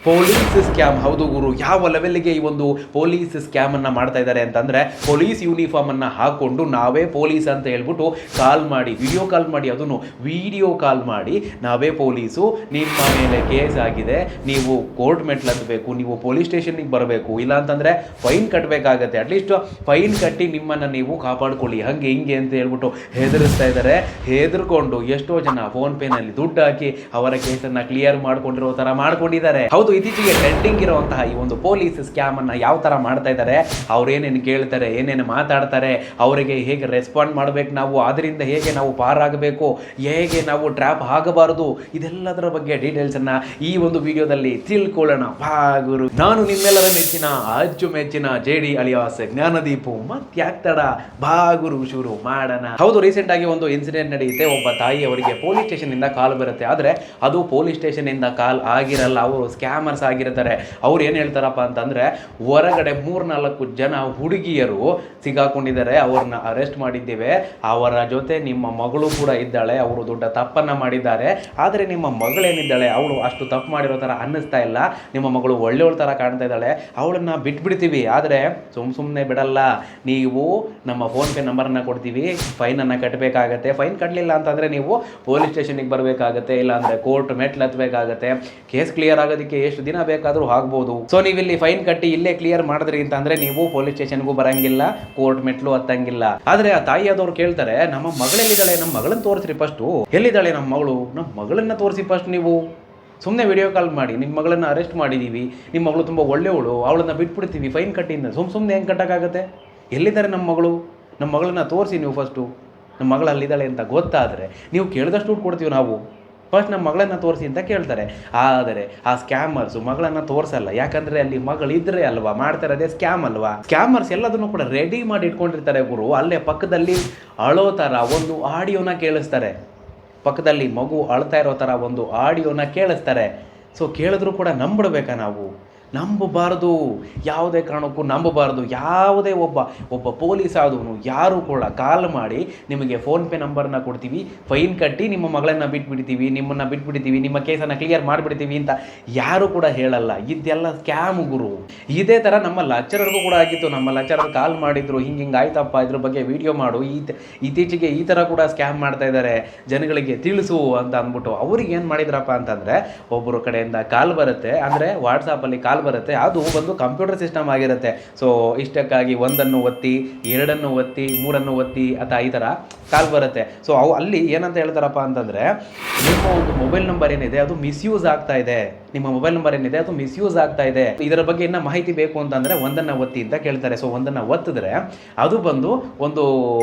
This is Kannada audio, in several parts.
Police scam. ಹೌದು ಗುರು, ಯಾವ ಲೆವೆಲ್ಗೆ ಈ ಒಂದು ಪೊಲೀಸ್ ಸ್ಕ್ಯಾಮ್ ಅನ್ನ ಮಾಡ್ತಾ ಇದ್ದಾರೆ ಅಂತಂದ್ರೆ, ಪೊಲೀಸ್ ಯೂನಿಫಾರ್ಮ್ ಅನ್ನ ಹಾಕೊಂಡು ನಾವೇ ಪೊಲೀಸ್ ಅಂತ ಹೇಳ್ಬಿಟ್ಟು ಕಾಲ್ ಮಾಡಿ, ವಿಡಿಯೋ ಕಾಲ್ ಮಾಡಿ, ಅದನ್ನು ವಿಡಿಯೋ ಕಾಲ್ ಮಾಡಿ, ನಾವೇ ಪೊಲೀಸು, ನಿಮ್ಮ ಮೇಲೆ ಕೇಸ್ ಆಗಿದೆ, ನೀವು ಕೋರ್ಟ್ ಮೆಟ್ಲು ಹತ್ತಬೇಕು, ನೀವು ಪೊಲೀಸ್ ಸ್ಟೇಷನ್ಗೆ ಬರಬೇಕು, ಇಲ್ಲ ಅಂತಂದ್ರೆ ಫೈನ್ ಕಟ್ಟಬೇಕಾಗತ್ತೆ, ಅಟ್ಲೀಸ್ಟ್ ಫೈನ್ ಕಟ್ಟಿ ನಿಮ್ಮನ್ನ ನೀವು ಕಾಪಾಡ್ಕೊಳ್ಳಿ, ಹಂಗೆ ಹಿಂಗೆ ಅಂತ ಹೇಳ್ಬಿಟ್ಟು ಹೆದರಿಸ್ತಾ ಇದ್ದಾರೆ. ಹೆದರ್ಕೊಂಡು ಎಷ್ಟೋ ಜನ ಫೋನ್ ಪೇ ನಲ್ಲಿ ದುಡ್ಡು ಹಾಕಿ ಅವರ ಕೇಸನ್ನ ಕ್ಲಿಯರ್ ಮಾಡ್ಕೊಂಡಿರೋ ತರ ಮಾಡ್ಕೊಂಡಿದ್ದಾರೆ. ಹೌದು, ಇತ್ತೀಚೆಗೆ ಟ್ರೆಂಡಿಂಗ್ ಇರುವಂತಹ ಈ ಒಂದು ಪೊಲೀಸ್ ಸ್ಕ್ಯಾಮ್ ಅನ್ನ ಯಾವ ತರ ಮಾಡ್ತಾ ಇದ್ದಾರೆ, ಅವ್ರು ಏನೇನು ಕೇಳ್ತಾರೆ, ಏನೇನು ಮಾತಾಡ್ತಾರೆ, ಅವರಿಗೆ ಹೇಗೆ ರೆಸ್ಪಾಂಡ್ ಮಾಡ್ಬೇಕು ನಾವು, ಅದರಿಂದ ಹೇಗೆ ನಾವು ಪಾರಾಗಬೇಕು, ಹೇಗೆ ನಾವು ಟ್ರ್ಯಾಪ್ ಆಗಬಾರದು, ಇದೆಲ್ಲದರ ಬಗ್ಗೆ ಡೀಟೇಲ್ಸ್ ಅನ್ನ ಈ ಒಂದು ವಿಡಿಯೋದಲ್ಲಿ ತಿಳ್ಕೊಳ್ಳೋಣ. ಗುರು, ನಾನು ನಿಮ್ಮೆಲ್ಲರ ಮೆಚ್ಚಿನ ಅಚ್ಚುಮೆಚ್ಚಿನ JD ಅಲಿಯಾಸ್ ಜ್ಞಾನದೀಪು. ಮತ್ಯಾಕ್ತಡ ಗುರು, ಶುರು ಮಾಡೋಣ. ಹೌದು, ರೀಸೆಂಟ್ ಆಗಿ ಒಂದು ಇನ್ಸಿಡೆಂಟ್ ನಡೆಯುತ್ತೆ. ಒಬ್ಬ ತಾಯಿ ಅವರಿಗೆ ಪೊಲೀಸ್ ಸ್ಟೇಷನ್ ಇಂದ ಕಾಲ್ ಬರುತ್ತೆ. ಆದ್ರೆ ಅದು ಪೊಲೀಸ್ ಸ್ಟೇಷನ್ ಇಂದ ಕಾಲ್ ಆಗಿರಲ್ಲ, ಅವರು ಸ್ಕ್ಯಾಮರ್ಸ್ ಆಗಿರ್ತಾರೆ. ಅವ್ರು ಏನು ಹೇಳ್ತಾರಪ್ಪ ಅಂತಂದ್ರೆ, ಹೊರಗಡೆ 3-4 ಜನ ಹುಡುಗಿಯರು ಸಿಗಾಕೊಂಡಿದ್ದಾರೆ, ಅವ್ರನ್ನ ಅರೆಸ್ಟ್ ಮಾಡಿದ್ದೇವೆ, ಅವರ ಜೊತೆ ನಿಮ್ಮ ಮಗಳು ಕೂಡ ಇದ್ದಾಳೆ, ಅವರು ದೊಡ್ಡ ತಪ್ಪನ್ನ ಮಾಡಿದ್ದಾರೆ, ಆದರೆ ನಿಮ್ಮ ಮಗಳೇನಿದ್ದಾಳೆ ಅವಳು ಅಷ್ಟು ತಪ್ಪು ಮಾಡಿರೋ ಥರ ಅನ್ನಿಸ್ತಾ ಇಲ್ಲ, ನಿಮ್ಮ ಮಗಳು ಒಳ್ಳೆಯವಳ ಥರ ಕಾಣ್ತಾ ಇದ್ದಾಳೆ, ಅವಳನ್ನ ಬಿಟ್ಬಿಡ್ತೀವಿ, ಆದರೆ ಸುಮ್ಮನೆ ಬಿಡಲ್ಲ, ನೀವು ನಮ್ಮ ಫೋನ್ ಪೇ ನಂಬರನ್ನು ಕೊಡ್ತೀವಿ, ಫೈನನ್ನು ಕಟ್ಟಬೇಕಾಗತ್ತೆ, ಫೈನ್ ಕಟ್ಟಲಿಲ್ಲ ಅಂತಂದರೆ ನೀವು ಪೊಲೀಸ್ ಸ್ಟೇಷನ್ಗೆ ಬರಬೇಕಾಗತ್ತೆ, ಇಲ್ಲಾಂದರೆ ಕೋರ್ಟ್ ಮೆಟ್ಲು ಹತ್ತಬೇಕಾಗತ್ತೆ, ಕೇಸ್ ಕ್ಲಿಯರ್ ಆಗೋದಕ್ಕೆ ಎಷ್ಟು ದಿನ ಬೇಕಾದರೂ ಆಗ್ಬೋದು. ಸೊ ನೀವು ಇಲ್ಲಿ ಫೈನ್ ಕಟ್ಟಿ ಇಲ್ಲೇ ಕ್ಲಿಯರ್ ಮಾಡಿದ್ರಿ ಅಂತಂದ್ರೆ ನೀವು ಪೊಲೀಸ್ ಸ್ಟೇಷನ್ಗೂ ಬರಂಗಿಲ್ಲ, ಕೋರ್ಟ್ ಮೆಟ್ಲು ಹತ್ತಂಗಿಲ್ಲ. ಆದ್ರೆ ಆ ತಾಯಿಯಾದವ್ರು ಕೇಳ್ತಾರೆ, ನಮ್ಮ ಮಗಳೆಲ್ಲಿದ್ದಾಳೆ, ನಮ್ಮ ಮಗಳನ್ನ ತೋರಿಸ್ರಿ ಫಸ್ಟು, ಎಲ್ಲಿದ್ದಾಳೆ ನಮ್ಮ ಮಗಳು, ನಮ್ಮ ಮಗಳನ್ನ ತೋರಿಸಿ ಫಸ್ಟ್. ನೀವು ಸುಮ್ಮನೆ ವಿಡಿಯೋ ಕಾಲ್ ಮಾಡಿ ನಿಮ್ಮ ಮಗಳನ್ನ ಅರೆಸ್ಟ್ ಮಾಡಿದ್ದೀವಿ, ನಿಮ್ಮ ಮಗಳು ತುಂಬ ಒಳ್ಳೆಯವಳು, ಅವಳನ್ನ ಬಿಟ್ಬಿಡ್ತೀವಿ, ಫೈನ್ ಕಟ್ಟಿಂದ ಸುಮ್ಮನೆ ಹೆಂಗೆ ಕಟ್ಟಕ್ಕಾಗತ್ತೆ, ಎಲ್ಲಿದ್ದಾರೆ ನಮ್ಮ ಮಗಳು, ನಮ್ಮ ಮಗಳನ್ನ ತೋರಿಸಿ ನೀವು ಫಸ್ಟು, ನಮ್ಮ ಮಗಳು ಅಲ್ಲಿದ್ದಾಳೆ ಅಂತ ಗೊತ್ತಾದರೆ ನೀವು ಕೇಳಿದಷ್ಟು ದುಡ್ಡು ಕೊಡ್ತೀವಿ ನಾವು, ಫಸ್ಟ್ ನಮ್ಮ ಮಗಳನ್ನ ತೋರಿಸಿ ಅಂತ ಕೇಳ್ತಾರೆ. ಆದರೆ ಆ ಸ್ಕ್ಯಾಮರ್ಸು ಮಗಳನ್ನ ತೋರಿಸಲ್ಲ, ಯಾಕಂದ್ರೆ ಅಲ್ಲಿ ಮಗಳಿದ್ರೆ ಅಲ್ವಾ ಮಾಡ್ತಾರೆ, ಅದೇ ಸ್ಕ್ಯಾಮ್ ಅಲ್ವಾ. ಸ್ಕ್ಯಾಮರ್ಸ್ ಎಲ್ಲದನ್ನು ಕೂಡ ರೆಡಿ ಮಾಡಿ ಇಟ್ಕೊಂಡಿರ್ತಾರೆ ಗುರು. ಅಲ್ಲೇ ಪಕ್ಕದಲ್ಲಿ ಅಳೋ ಥರ ಒಂದು ಆಡಿಯೋನ ಕೇಳಿಸ್ತಾರೆ, ಪಕ್ಕದಲ್ಲಿ ಮಗು ಅಳ್ತಾ ಇರೋ ಥರ ಒಂದು ಆಡಿಯೋನ ಕೇಳಿಸ್ತಾರೆ. ಸೊ ಕೇಳಿದ್ರು ಕೂಡ ನಂಬಿಡ್ಬೇಕಾ ನಾವು? ನಂಬಬಾರ್ದು, ಯಾವುದೇ ಕಾರಣಕ್ಕೂ ನಂಬಬಾರ್ದು. ಯಾವುದೇ ಒಬ್ಬ ಪೊಲೀಸ್ ಆದವನು ಯಾರು ಕೂಡ ಕಾಲ್ ಮಾಡಿ ನಿಮಗೆ ಫೋನ್ಪೇ ನಂಬರ್ನ ಕೊಡ್ತೀವಿ, ಫೈನ್ ಕಟ್ಟಿ ನಿಮ್ಮ ಮಗಳನ್ನ ಬಿಟ್ಬಿಡ್ತೀವಿ, ನಿಮ್ಮನ್ನು ಬಿಟ್ಬಿಡ್ತೀವಿ, ನಿಮ್ಮ ಕೇಸನ್ನು ಕ್ಲಿಯರ್ ಮಾಡಿಬಿಡ್ತೀವಿ ಅಂತ ಯಾರು ಕೂಡ ಹೇಳಲ್ಲ. ಇದೆಲ್ಲ ಸ್ಕ್ಯಾಮ್ ಗುರು. ಇದೇ ಥರ ನಮ್ಮ ಲೆಕ್ಚರರ್ಗೂ ಕೂಡ ಆಗಿತ್ತು. ನಮ್ಮ ಲೆಕ್ಚರರ್ ಕಾಲ್ ಮಾಡಿದ್ರು, ಹಿಂಗೆ ಆಯ್ತಪ್ಪ, ಇದ್ರ ಬಗ್ಗೆ ವಿಡಿಯೋ ಮಾಡು, ಇತ್ತೀಚೆಗೆ ಈ ಥರ ಕೂಡ ಸ್ಕ್ಯಾಮ್ ಮಾಡ್ತಾ ಇದ್ದಾರೆ, ಜನಗಳಿಗೆ ತಿಳಿಸು ಅಂತ ಅಂದ್ಬಿಟ್ಟು. ಅವ್ರಿಗೆ ಏನು ಮಾಡಿದ್ರಪ್ಪ ಅಂತಂದರೆ, ಒಬ್ಬರು ಕಡೆಯಿಂದ ಕಾಲ್ ಬರುತ್ತೆ, ಅಂದರೆ ವಾಟ್ಸಾಪಲ್ಲಿ ಕಾಲ್ ಬರುತ್ತೆ, ಅದು ಒಂದು ಕಂಪ್ಯೂಟರ್ ಸಿಸ್ಟಮ್ ಆಗಿರುತ್ತೆ. ಸೊ ಇಷ್ಟಕ್ಕಾಗಿ 1 ಒತ್ತಿ, 2 ಒತ್ತಿ, 3 ಒತ್ತಿ ಅಥವಾ ಈ ಥರ ಕಾಲ್ ಬರುತ್ತೆ. ಸೊ ಅವು ಅಲ್ಲಿ ಏನಂತ ಹೇಳ್ತಾರಪ್ಪ ಅಂತಂದರೆ, ನಿಮ್ಮ ಒಂದು ಮೊಬೈಲ್ ನಂಬರ್ ಏನಿದೆ ಅದು ಮಿಸ್ಯೂಸ್ ಆಗ್ತಾ ಇದೆ, ನಿಮ್ಮ ಮೊಬೈಲ್ ನಂಬರ್ ಏನಿದೆ ಅದು ಮಿಸ್ಯೂಸ್ ಆಗ್ತಾ ಇದೆ, ಇದರ ಬಗ್ಗೆ ಇನ್ನೂ ಮಾಹಿತಿ ಬೇಕು ಅಂತಂದರೆ 1 ಒತ್ತಿ ಅಂತ ಕೇಳ್ತಾರೆ. ಸೊ 1 ಒತ್ತಿದ್ರೆ ಅದು ಬಂದು ಒಂದು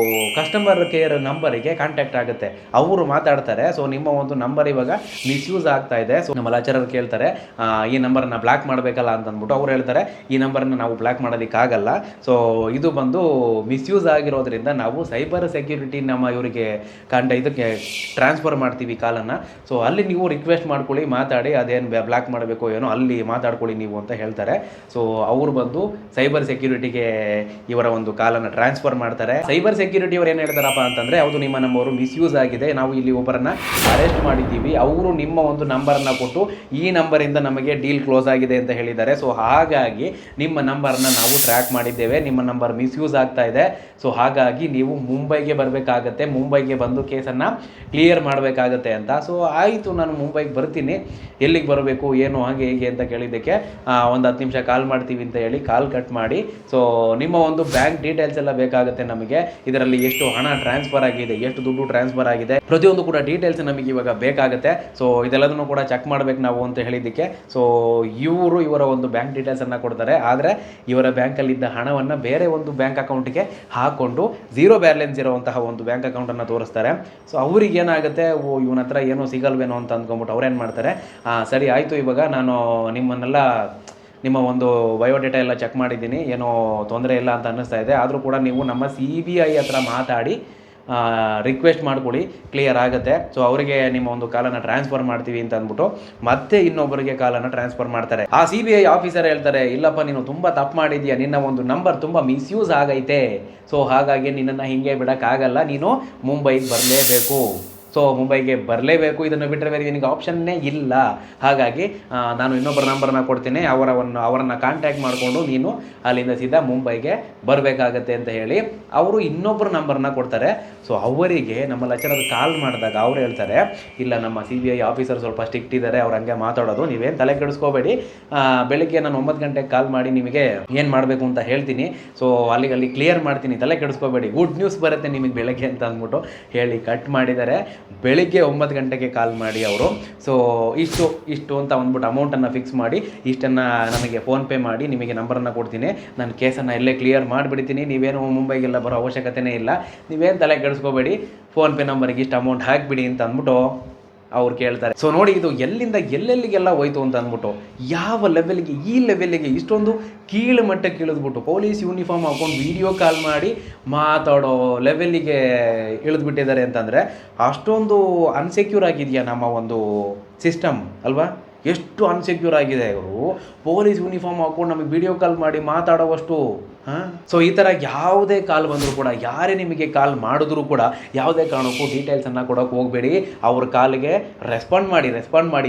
ಕಸ್ಟಮರ್ ಕೇರ್ ನಂಬರಿಗೆ ಕಾಂಟ್ಯಾಕ್ಟ್ ಆಗುತ್ತೆ, ಅವರು ಮಾತಾಡ್ತಾರೆ. ಸೊ ನಿಮ್ಮ ಒಂದು ನಂಬರ್ ಇವಾಗ ಮಿಸ್ಯೂಸ್ ಆಗ್ತಾ ಇದೆ. ಸೊ ನಮ್ಮ ಲೆಕ್ಚರರ್ ಕೇಳ್ತಾರೆ, ಈ ನಂಬರನ್ನು ಬ್ಲಾಕ್ ಮಾಡಬೇಕಲ್ಲ ಅಂತ ಅಂದ್ಬಿಟ್ಟು ಅವ್ರು ಹೇಳ್ತಾರೆ, ಈ ನಂಬರನ್ನು ನಾವು ಬ್ಲಾಕ್ ಮಾಡೋದಕ್ಕಾಗಲ್ಲ, ಸೊ ಇದು ಬಂದು ಮಿಸ್ಯೂಸ್ ಆಗಿರೋದ್ರಿಂದ ನಾವು ಸೈಬರ್ ಸೆಕ್ಯೂರಿಟಿ ನಮ್ಮ ಇವರಿಗೆ ಇದಕ್ಕೆ ಟ್ರಾನ್ಸ್ಫರ್ ಮಾಡ್ತೀವಿ ಕಾಲನ್ನು. ಸೊ ಅಲ್ಲಿ ನೀವು ರಿಕ್ವೆಸ್ಟ್ ಮಾಡ್ಕೊಳ್ಳಿ, ಮಾತಾಡಿ, ಅದೇನು ಬ್ಲಾಕ್ ಮಾಡಬೇಕು ಏನೋ ಅಲ್ಲಿ ಮಾತಾಡ್ಕೊಳ್ಳಿ ನೀವು ಅಂತ ಹೇಳ್ತಾರೆ. ಸೊ ಅವರು ಬಂದು ಸೈಬರ್ ಸೆಕ್ಯೂರಿಟಿಗೆ ಇವರ ಒಂದು ಕಾಲನ್ನು ಟ್ರಾನ್ಸ್ಫರ್ ಮಾಡ್ತಾರೆ. ಸೈಬರ್ ಸೆಕ್ಯೂರಿಟಿ ಅವ್ರು ಏನು ಹೇಳ್ತಾರಪ್ಪ ಅಂತಂದರೆ, ಹೌದು ನಿಮ್ಮ ನಂಬರು ಮಿಸ್ಯೂಸ್ ಆಗಿದೆ, ನಾವು ಇಲ್ಲಿ ಒಬ್ಬರನ್ನ ಅರೆಸ್ಟ್ ಮಾಡಿದ್ದೀವಿ, ಅವರು ನಿಮ್ಮ ಒಂದು ನಂಬರನ್ನು ಕೊಟ್ಟು ಈ ನಂಬರಿಂದ ನಮಗೆ ಡೀಲ್ ಕ್ಲೋಸ್ ಆಗಿದೆ ಅಂತ ಹೇಳಿದ್ದಾರೆ. ಸೊ ಹಾಗಾಗಿ ನಿಮ್ಮ ನಂಬರ್ನ ನಾವು ಟ್ರ್ಯಾಕ್ ಮಾಡಿದ್ದೇವೆ, ನಿಮ್ಮ ನಂಬರ್ ಮಿಸ್ಯೂಸ್ ಆಗ್ತಾ ಇದೆ, ಸೊ ಹಾಗಾಗಿ ನೀವು ಮುಂಬೈಗೆ ಬರಬೇಕಾಗತ್ತೆ, ಮುಂಬೈಗೆ ಬಂದು ಕೇಸನ್ನು ಕ್ಲಿಯರ್ ಮಾಡಬೇಕಾಗತ್ತೆ ಅಂತ. ಸೊ ಆಯಿತು, ನಾನು ಮುಂಬೈಗೆ ಬರ್ತೀನಿ, ಎಲ್ಲಿಗೆ ಬರಬೇಕು ಏನು ಹಾಗೆ ಹೀಗೆ ಅಂತ ಕೇಳಿದ್ದಕ್ಕೆ ಒಂದು 10 ನಿಮಿಷ ಕಾಲ್ ಮಾಡ್ತೀವಿ ಅಂತ ಹೇಳಿ ಕಾಲ್ ಕಟ್ ಮಾಡಿ, ಸೊ ನಿಮ್ಮ ಒಂದು ಬ್ಯಾಂಕ್ ಡೀಟೇಲ್ಸ್ ಎಲ್ಲ ಬೇಕಾಗುತ್ತೆ ನಮಗೆ, ಇದರಲ್ಲಿ ಎಷ್ಟು ಹಣ ಟ್ರಾನ್ಸ್ಫರ್ ಆಗಿದೆ, ಎಷ್ಟು ದುಡ್ಡು ಟ್ರಾನ್ಸ್ಫರ್ ಆಗಿದೆ, ಪ್ರತಿಯೊಂದು ಕೂಡ ಡೀಟೇಲ್ಸ್ ನಮಗೆ ಇವಾಗ ಬೇಕಾಗುತ್ತೆ. ಸೊ ಇದೆಲ್ಲದನ್ನು ಕೂಡ ಚೆಕ್ ಮಾಡ್ಬೇಕು ನಾವು ಅಂತ ಹೇಳಿದ್ದಕ್ಕೆ, ಸೊ ಇವರ ಒಂದು ಬ್ಯಾಂಕ್ ಡೀಟೇಲ್ಸನ್ನು ಕೊಡ್ತಾರೆ. ಆದರೆ ಇವರ ಬ್ಯಾಂಕಲ್ಲಿದ್ದ ಹಣವನ್ನು ಬೇರೆ ಒಂದು ಬ್ಯಾಂಕ್ ಅಕೌಂಟ್ಗೆ ಹಾಕ್ಕೊಂಡು 0 ಬ್ಯಾಲೆನ್ಸ್ ಇರುವಂತಹ ಒಂದು ಬ್ಯಾಂಕ್ ಅಕೌಂಟನ್ನು ತೋರಿಸ್ತಾರೆ. ಸೊ ಅವ್ರಿಗೆ ಏನಾಗುತ್ತೆ, ಇವನ ಹತ್ರ ಏನೋ ಸಿಗಲ್ವೇನೋ ಅಂತ ಅಂದ್ಕೊಂಬಿಟ್ಟು ಅವ್ರೇನು ಮಾಡ್ತಾರೆ, ಸರಿ ಆಯಿತು, ಇವಾಗ ನಾನು ನಿಮ್ಮ ಒಂದು ಬಯೋಡೇಟಾ ಎಲ್ಲ ಚೆಕ್ ಮಾಡಿದ್ದೀನಿ, ಏನೋ ತೊಂದರೆ ಇಲ್ಲ ಅಂತ ಅನ್ನಿಸ್ತಾ ಇದೆ, ಆದರೂ ಕೂಡ ನೀವು ನಮ್ಮ CBI ಹತ್ರ ಮಾತಾಡಿ ರಿಕ್ವೆಸ್ಟ್ ಮಾಡ್ಕೊಳ್ಳಿ, ಕ್ಲಿಯರ್ ಆಗುತ್ತೆ. ಸೊ ಅವರಿಗೆ ನಿಮ್ಮ ಒಂದು ಕಾಲನ್ನು ಟ್ರಾನ್ಸ್ಫರ್ ಮಾಡ್ತೀವಿ ಅಂತ ಅಂದ್ಬಿಟ್ಟು ಮತ್ತೆ ಇನ್ನೊಬ್ಬರಿಗೆ ಕಾಲನ್ನು ಟ್ರಾನ್ಸ್ಫರ್ ಮಾಡ್ತಾರೆ. ಆ CBI ಆಫೀಸರ್ ಹೇಳ್ತಾರೆ, ಇಲ್ಲಪ್ಪ ನೀನು ತುಂಬ ತಪ್ಪು ಮಾಡಿದ್ಯಾ, ನಿನ್ನ ಒಂದು ನಂಬರ್ ತುಂಬ ಮಿಸ್ಯೂಸ್ ಆಗೈತೆ, ಸೊ ಹಾಗಾಗಿ ನಿನ್ನನ್ನು ಹಿಂಗೆ ಬಿಡೋಕ್ಕಾಗಲ್ಲ, ನೀನು ಮುಂಬೈಗೆ ಬರಲೇಬೇಕು. ಸೊ ಮುಂಬೈಗೆ ಬರಲೇಬೇಕು, ಇದನ್ನು ಬಿಟ್ಟರೆ ಬೇರೆ ನಿನಗೆ ಆಪ್ಷನ್ನೇ ಇಲ್ಲ. ಹಾಗಾಗಿ ನಾನು ಇನ್ನೊಬ್ಬರ ನಂಬರ್ನ ಕೊಡ್ತೀನಿ, ಅವರನ್ನು ಕಾಂಟ್ಯಾಕ್ಟ್ ಮಾಡಿಕೊಂಡು ನೀನು ಅಲ್ಲಿಂದ ಸೀದಾ ಮುಂಬೈಗೆ ಬರಬೇಕಾಗತ್ತೆ ಅಂತ ಹೇಳಿ ಅವರು ಇನ್ನೊಬ್ಬರ ನಂಬರ್ನ ಕೊಡ್ತಾರೆ. ಸೊ ಅವರಿಗೆ ನಮ್ಮ ಲೆಕ್ಚರರ್ ಕಾಲ್ ಮಾಡಿದಾಗ ಅವ್ರು ಹೇಳ್ತಾರೆ, ಇಲ್ಲ ನಮ್ಮ CBI ಆಫೀಸರ್ ಸ್ವಲ್ಪ ಸ್ಟ್ರಿಕ್ಟ್ ಇದ್ದಾರೆ, ಅವ್ರು ಹಂಗೆ ಮಾತಾಡೋದು, ನೀವೇನು ತಲೆ ಕೆಡಿಸ್ಕೋಬೇಡಿ, ಬೆಳಿಗ್ಗೆ ನಾನು 9 ಗಂಟೆಗೆ ಕಾಲ್ ಮಾಡಿ ನಿಮಗೆ ಏನು ಮಾಡಬೇಕು ಅಂತ ಹೇಳ್ತೀನಿ, ಸೊ ಅಲ್ಲಿ ಕ್ಲಿಯರ್ ಮಾಡ್ತೀನಿ, ತಲೆ ಕೆಡಿಸ್ಕೋಬೇಡಿ, ಗುಡ್ ನ್ಯೂಸ್ ಬರುತ್ತೆ ನಿಮಗೆ ಬೆಳಗ್ಗೆ ಅಂತ ಅಂದ್ಬಿಟ್ಟು ಹೇಳಿ ಕಟ್ ಮಾಡಿದ್ದಾರೆ. ಬೆಳಿಗ್ಗೆ 9 ಗಂಟೆಗೆ ಕಾಲ್ ಮಾಡಿ ಅವರು ಸೊ ಇಷ್ಟು ಅಂತ ಅಂದ್ಬಿಟ್ಟು ಅಮೌಂಟನ್ನು ಫಿಕ್ಸ್ ಮಾಡಿ ಇಷ್ಟನ್ನು ನನಗೆ ಫೋನ್ಪೇ ಮಾಡಿ ನಿಮಗೆ ನಂಬರನ್ನು ಕೊಡ್ತೀನಿ, ನಾನು ಕೇಸನ್ನು ಇಲ್ಲೇ ಕ್ಲಿಯರ್ ಮಾಡಿಬಿಡ್ತೀನಿ, ನೀವೇನು ಮುಂಬೈಗೆಲ್ಲ ಬರೋ ಅವಶ್ಯಕತೆಯೇ ಇಲ್ಲ, ನೀವೇನು ತಲೆ ಕೆಡಿಸ್ಕೋಬೇಡಿ, ಫೋನ್ಪೇ ನಂಬರಿಗೆ ಇಷ್ಟು ಅಮೌಂಟ್ ಹಾಕಿಬಿಡಿ ಅಂತ ಅಂದ್ಬಿಟ್ಟು ಅವ್ರು ಕೇಳ್ತಾರೆ. ಸೊ ನೋಡಿ, ಇದು ಎಲ್ಲಿಂದ ಎಲ್ಲೆಲ್ಲಿಗೆಲ್ಲ ಹೋಯ್ತು ಅಂತ ಅಂದ್ಬಿಟ್ಟು ಯಾವ ಲೆವೆಲ್ಗೆ, ಈ ಲೆವೆಲ್ಗೆ ಇಷ್ಟೊಂದು ಕೀಳು ಮಟ್ಟಕ್ಕೆ ಇಳಿದ್ಬಿಟ್ಟು ಪೊಲೀಸ್ ಯೂನಿಫಾರ್ಮ್ ಹಾಕೊಂಡು ವಿಡಿಯೋ ಕಾಲ್ ಮಾಡಿ ಮಾತಾಡೋ ಲೆವೆಲ್ಲಿಗೆ ಇಳಿದ್ಬಿಟ್ಟಿದ್ದಾರೆ ಅಂತಂದರೆ ಅಷ್ಟೊಂದು ಅನ್ಸೆಕ್ಯೂರ್ ಆಗಿದೆಯಾ ನಮ್ಮ ಒಂದು ಸಿಸ್ಟಮ್ ಅಲ್ವಾ? ಎಷ್ಟು ಅನ್ಸೆಕ್ಯೂರ್ ಆಗಿದೆ. ಇವರು ಪೊಲೀಸ್ ಯೂನಿಫಾರ್ಮ್ ಹಾಕೊಂಡು ನಮಗೆ ವಿಡಿಯೋ ಕಾಲ್ ಮಾಡಿ ಮಾತಾಡೋವಷ್ಟು. ಸೊ ಈ ಥರ ಯಾವುದೇ ಕಾಲ್ ಬಂದರೂ ಕೂಡ, ಯಾರೇ ನಿಮಗೆ ಕಾಲ್ ಮಾಡಿದ್ರು ಕೂಡ ಯಾವುದೇ ಕಾರಣಕ್ಕೂ ಡೀಟೇಲ್ಸನ್ನು ಕೊಡೋಕೆ ಹೋಗಬೇಡಿ. ಅವ್ರ ಕಾಲಿಗೆ ರೆಸ್ಪಾಂಡ್ ಮಾಡಿ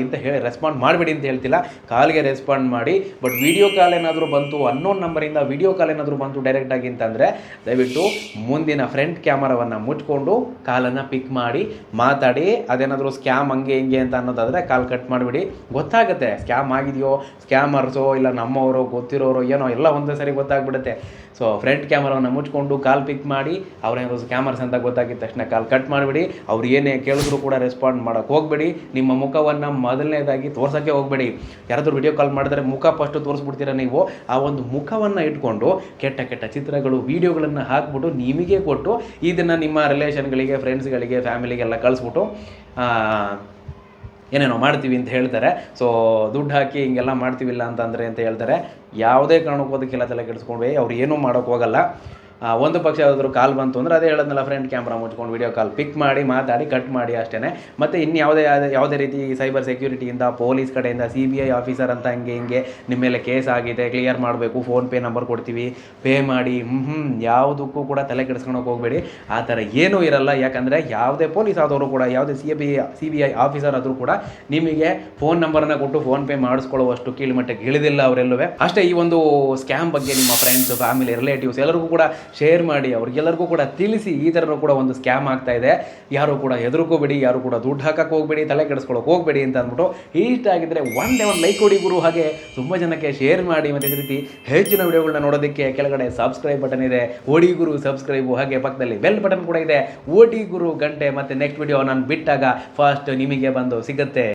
ಅಂತ ಹೇಳಿ, ರೆಸ್ಪಾಂಡ್ ಮಾಡಬೇಡಿ ಅಂತ ಹೇಳ್ತಿಲ್ಲ, ಕಾಲ್ಗೆ ರೆಸ್ಪಾಂಡ್ ಮಾಡಿ. ಬಟ್ ವಿಡಿಯೋ ಕಾಲ್ ಏನಾದರೂ ಬಂತು, ಅನ್ನೋನ್ ನಂಬರಿಂದ ವಿಡಿಯೋ ಕಾಲ್ ಏನಾದರೂ ಬಂತು ಡೈರೆಕ್ಟಾಗಿ ಅಂತಂದರೆ ದಯವಿಟ್ಟು ಮುಂದಿನ ಫ್ರಂಟ್ ಕ್ಯಾಮರಾವನ್ನು ಮುಚ್ಕೊಂಡು ಕಾಲನ್ನು ಪಿಕ್ ಮಾಡಿ ಮಾತಾಡಿ. ಅದೇನಾದರೂ ಸ್ಕ್ಯಾಮ್ ಹಂಗೆ ಹಿಂಗೆ ಅಂತ ಅನ್ನೋದಾದರೆ ಕಾಲ್ ಕಟ್ ಮಾಡಿಬಿಡಿ. ಗೊತ್ತಾಗುತ್ತೆ ಸ್ಕ್ಯಾಮ್ ಆಗಿದೆಯೋ, ಸ್ಕ್ಯಾಮರ್ಸೋ ಇಲ್ಲ ನಮ್ಮವರು ಗೊತ್ತಿರೋರು ಏನೋ ಎಲ್ಲ ಒಂದೇ ಸರಿ ಗೊತ್ತಾಗ್ಬಿಡುತ್ತೆ. ಸೊ ಫ್ರಂಟ್ ಕ್ಯಾಮರಾವನ್ನು ಮುಚ್ಕೊಂಡು ಕಾಲ್ ಪಿಕ್ ಮಾಡಿ, ಅವ್ರೇನಾದ್ರು ಸ್ಕ್ಯಾಮರ್ಸ್ ಅಂತ ಗೊತ್ತಾಗಿದ್ದ ತಕ್ಷಣ ಕಾಲ್ ಕಟ್ ಮಾಡಿಬಿಡಿ. ಅವ್ರು ಏನೇ ಕೇಳಿದ್ರು ಕೂಡ ರೆಸ್ಪಾಂಡ್ ಮಾಡೋಕ್ಕೆ ಹೋಗಬೇಡಿ. ನಿಮ್ಮ ಮುಖವನ್ನು ಮೊದಲನೇದಾಗಿ ತೋರ್ಸೋಕ್ಕೆ ಹೋಗಬೇಡಿ. ಯಾರಾದರೂ ವಿಡಿಯೋ ಕಾಲ್ ಮಾಡಿದ್ರೆ ಮುಖ ಫಸ್ಟು ತೋರಿಸ್ಬಿಡ್ತೀರ ನೀವು. ಆ ಒಂದು ಮುಖವನ್ನು ಇಟ್ಕೊಂಡು ಕೆಟ್ಟ ಕೆಟ್ಟ ಚಿತ್ರಗಳು, ವೀಡಿಯೋಗಳನ್ನು ಹಾಕ್ಬಿಟ್ಟು ನಿಮಗೆ ಕೊಟ್ಟು ಇದನ್ನು ನಿಮ್ಮ ರಿಲೇಷನ್ಗಳಿಗೆ, ಫ್ರೆಂಡ್ಸ್ಗಳಿಗೆ, ಫ್ಯಾಮಿಲಿಗೆಲ್ಲ ಕಳಿಸ್ಬಿಟ್ಟು ಏನೇನೋ ಮಾಡ್ತೀವಿ ಅಂತ ಹೇಳ್ತಾರೆ. ಸೊ ದುಡ್ಡು ಹಾಕಿ ಹಿಂಗೆಲ್ಲ ಮಾಡ್ತೀವಿಲ್ಲ ಅಂತಂದರೆ ಅಂತ ಹೇಳ್ತಾರೆ. ಯಾವುದೇ ಕಾರಣಕ್ಕೂ ಅದಕ್ಕೆಲ್ಲ ತಲೆ ಕೆಡಿಸ್ಕೊಂಡು ಅವ್ರು ಏನೂ ಮಾಡೋಕ್ಕೆ ಹೋಗಲ್ಲ. ಒಂದು ಪಕ್ಷ ಯಾವ್ದಾದ್ರು ಕಾಲ್ ಬಂತು ಅಂದರೆ ಅದೇ ಹೇಳೋದನ್ನೆಲ್ಲ ಫ್ರಂಟ್ ಕ್ಯಾಮ್ರಾ ಮುಚ್ಕೊಂಡು ವಿಡಿಯೋ ಕಾಲ್ ಪಿಕ್ ಮಾಡಿ ಮಾತಾಡಿ ಕಟ್ ಮಾಡಿ ಅಷ್ಟೇ. ಮತ್ತು ಇನ್ನು ಯಾವುದೇ ರೀತಿ ಸೈಬರ್ ಸೆಕ್ಯೂರಿಟಿಯಿಂದ, ಪೊಲೀಸ್ ಕಡೆಯಿಂದ, CBI ಆಫೀಸರ್ ಅಂತ ಹಿಂಗೆ ನಿಮ್ಮ ಮೇಲೆ ಕೇಸ್ ಆಗಿದೆ, ಕ್ಲಿಯರ್ ಮಾಡಬೇಕು, ಫೋನ್ಪೇ ನಂಬರ್ ಕೊಡ್ತೀವಿ, ಪೇ ಮಾಡಿ, ಯಾವುದಕ್ಕೂ ಕೂಡ ತಲೆ ಕೆಡಿಸ್ಕೊಳಕ್ಕೆ ಹೋಗಬೇಡಿ. ಆ ಥರ ಏನೂ ಇರಲ್ಲ. ಯಾಕಂದರೆ ಯಾವುದೇ ಪೊಲೀಸ್ ಆದವರು ಕೂಡ, ಯಾವುದೇ CBI ಆಫೀಸರ್ ಆದರೂ ಕೂಡ ನಿಮಗೆ ಫೋನ್ ನಂಬರನ್ನು ಕೊಟ್ಟು ಫೋನ್ಪೇ ಮಾಡಿಸ್ಕೊಳ್ಳುವಷ್ಟು ಕೀಳುಮಟ್ಟಕ್ಕೆ ಇಳಿದಿಲ್ಲ ಅವರೆಲ್ಲೂ. ಅಷ್ಟೇ, ಈ ಒಂದು ಸ್ಕ್ಯಾಮ್ ಬಗ್ಗೆ ನಿಮ್ಮ ಫ್ರೆಂಡ್ಸ್, ಫ್ಯಾಮಿಲಿ, ರಿಲೇಟಿವ್ಸ್ ಎಲ್ಲರಿಗೂ ಕೂಡ ಶೇರ್ ಮಾಡಿ, ಅವ್ರಿಗೆಲ್ಲರಿಗೂ ಕೂಡ ತಿಳಿಸಿ ಈ ಥರನೂ ಕೂಡ ಒಂದು ಸ್ಕ್ಯಾಮ್ ಆಗ್ತಾ ಇದೆ, ಯಾರು ಕೂಡ ಹೆದರ್ಕೋಬೇಡಿ, ಯಾರು ಕೂಡ ದುಡ್ಡು ಹಾಕಕ್ಕೆ ಹೋಗಬೇಡಿ, ತಲೆ ಕೆಡಿಸ್ಕೊಳ್ಳೋಕೆ ಹೋಗಬೇಡಿ ಅಂತ ಅಂದ್ಬಿಟ್ಟು ಇಷ್ಟ ಆಗಿದ್ದರೆ ಒಂದು ಲೈಕ್ ಕೊಡಿ ಗುರು. ಹಾಗೆ ತುಂಬ ಜನಕ್ಕೆ ಶೇರ್ ಮಾಡಿ. ಮತ್ತು ಇದೇ ರೀತಿ ಹೆಚ್ಚಿನ ವಿಡಿಯೋಗಳನ್ನ ನೋಡೋದಕ್ಕೆ ಕೆಳಗಡೆ ಸಬ್ಸ್ಕ್ರೈಬ್ ಬಟನ್ ಇದೆ, ಓಡಿ ಗುರು ಸಬ್ಸ್ಕ್ರೈಬು, ಹಾಗೆ ಪಕ್ಕದಲ್ಲಿ ಬೆಲ್ ಬಟನ್ ಕೂಡ ಇದೆ, ಓಡಿ ಗುರು ಗಂಟೆ. ಮತ್ತು ನೆಕ್ಸ್ಟ್ ವಿಡಿಯೋ ನಾನು ಬಿಟ್ಟಾಗ ಫಾಸ್ಟ್ ನಿಮಗೆ ಬಂದು ಸಿಗುತ್ತೆ.